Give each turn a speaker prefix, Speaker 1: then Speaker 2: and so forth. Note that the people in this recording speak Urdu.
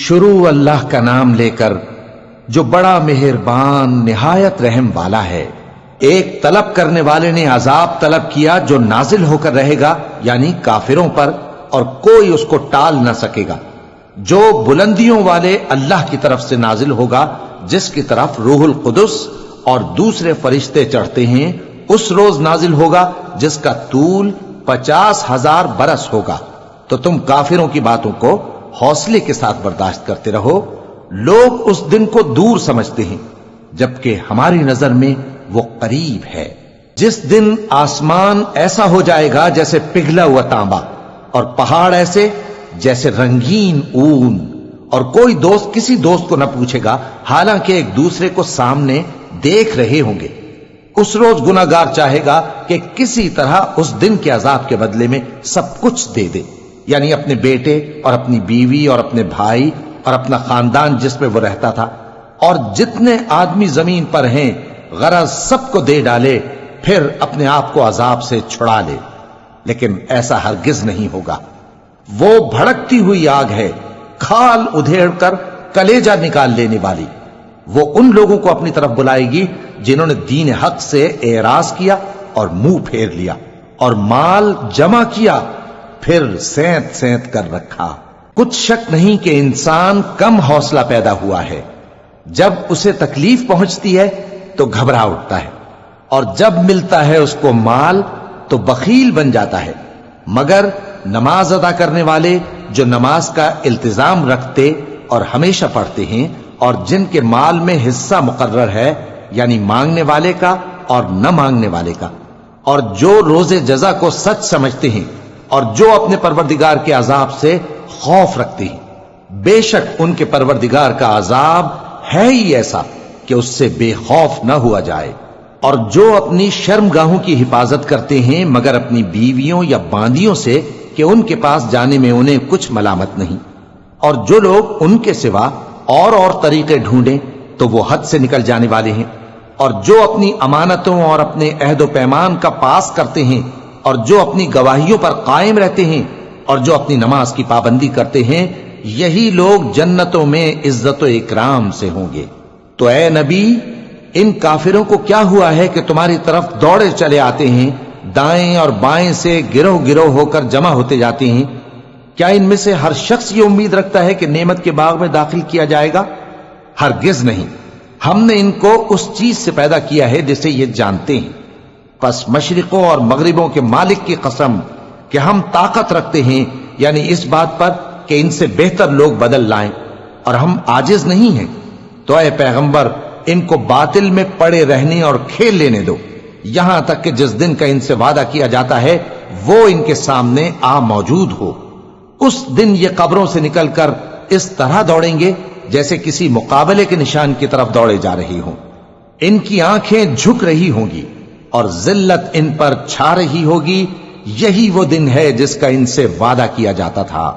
Speaker 1: شروع اللہ کا نام لے کر جو بڑا مہربان نہایت رحم والا ہے۔ ایک طلب کرنے والے نے عذاب طلب کیا جو نازل ہو کر رہے گا، یعنی کافروں پر، اور کوئی اس کو ٹال نہ سکے گا۔ جو بلندیوں والے اللہ کی طرف سے نازل ہوگا، جس کی طرف روح القدس اور دوسرے فرشتے چڑھتے ہیں، اس روز نازل ہوگا جس کا طول 50,000 برس ہوگا۔ تو تم کافروں کی باتوں کو حوصلے کے ساتھ برداشت کرتے رہو۔ لوگ اس دن کو دور سمجھتے ہیں، جبکہ ہماری نظر میں وہ قریب ہے۔ جس دن آسمان ایسا ہو جائے گا جیسے پگھلا ہوا تانبا، اور پہاڑ ایسے جیسے رنگین اون، اور کوئی دوست کسی دوست کو نہ پوچھے گا، حالانکہ ایک دوسرے کو سامنے دیکھ رہے ہوں گے۔ اس روز گناہگار چاہے گا کہ کسی طرح اس دن کے عذاب کے بدلے میں سب کچھ دے دے، یعنی اپنے بیٹے اور اپنی بیوی اور اپنے بھائی اور اپنا خاندان جس میں وہ رہتا تھا، اور جتنے آدمی زمین پر ہیں، غرض سب کو دے ڈالے، پھر اپنے آپ کو عذاب سے چھڑا لے۔ لیکن ایسا ہرگز نہیں ہوگا۔ وہ بھڑکتی ہوئی آگ ہے، کھال ادھیڑ کر کلیجہ نکال لینے والی۔ وہ ان لوگوں کو اپنی طرف بلائے گی جنہوں نے دین حق سے اعراض کیا اور منہ پھیر لیا، اور مال جمع کیا، پھر سینت سینت کر رکھا۔ کچھ شک نہیں کہ انسان کم حوصلہ پیدا ہوا ہے۔ جب اسے تکلیف پہنچتی ہے تو گھبرا اٹھتا ہے، اور جب ملتا ہے اس کو مال تو بخیل بن جاتا ہے۔ مگر نماز ادا کرنے والے جو نماز کا التزام رکھتے اور ہمیشہ پڑھتے ہیں، اور جن کے مال میں حصہ مقرر ہے، یعنی مانگنے والے کا اور نہ مانگنے والے کا، اور جو روز جزا کو سچ سمجھتے ہیں، اور جو اپنے پروردگار کے عذاب سے خوف رکھتے ہیں، بے شک ان کے پروردگار کا عذاب ہے ہی ایسا کہ اس سے بے خوف نہ ہوا جائے۔ اور جو اپنی شرمگاہوں کی حفاظت کرتے ہیں مگر اپنی بیویوں یا باندیوں سے کہ ان کے پاس جانے میں انہیں کچھ ملامت نہیں، اور جو لوگ ان کے سوا اور طریقے ڈھونڈیں تو وہ حد سے نکل جانے والے ہیں، اور جو اپنی امانتوں اور اپنے عہد و پیمان کا پاس کرتے ہیں، اور جو اپنی گواہیوں پر قائم رہتے ہیں، اور جو اپنی نماز کی پابندی کرتے ہیں، یہی لوگ جنتوں میں عزت و اکرام سے ہوں گے۔ تو اے نبی، ان کافروں کو کیا ہوا ہے کہ تمہاری طرف دوڑے چلے آتے ہیں، دائیں اور بائیں سے گروہ گروہ ہو کر جمع ہوتے جاتے ہیں؟ کیا ان میں سے ہر شخص یہ امید رکھتا ہے کہ نعمت کے باغ میں داخل کیا جائے گا؟ ہرگز نہیں۔ ہم نے ان کو اس چیز سے پیدا کیا ہے جسے یہ جانتے ہیں۔ پس مشرقوں اور مغربوں کے مالک کی قسم کہ ہم طاقت رکھتے ہیں، یعنی اس بات پر کہ ان سے بہتر لوگ بدل لائیں، اور ہم عاجز نہیں ہیں۔ تو اے پیغمبر، ان کو باطل میں پڑے رہنے اور کھیل لینے دو، یہاں تک کہ جس دن کا ان سے وعدہ کیا جاتا ہے وہ ان کے سامنے آ موجود ہو۔ اس دن یہ قبروں سے نکل کر اس طرح دوڑیں گے جیسے کسی مقابلے کے نشان کی طرف دوڑے جا رہی ہوں۔ ان کی آنکھیں جھک رہی ہوں گی اور ذلت ان پر چھا رہی ہوگی۔ یہی وہ دن ہے جس کا ان سے وعدہ کیا جاتا تھا۔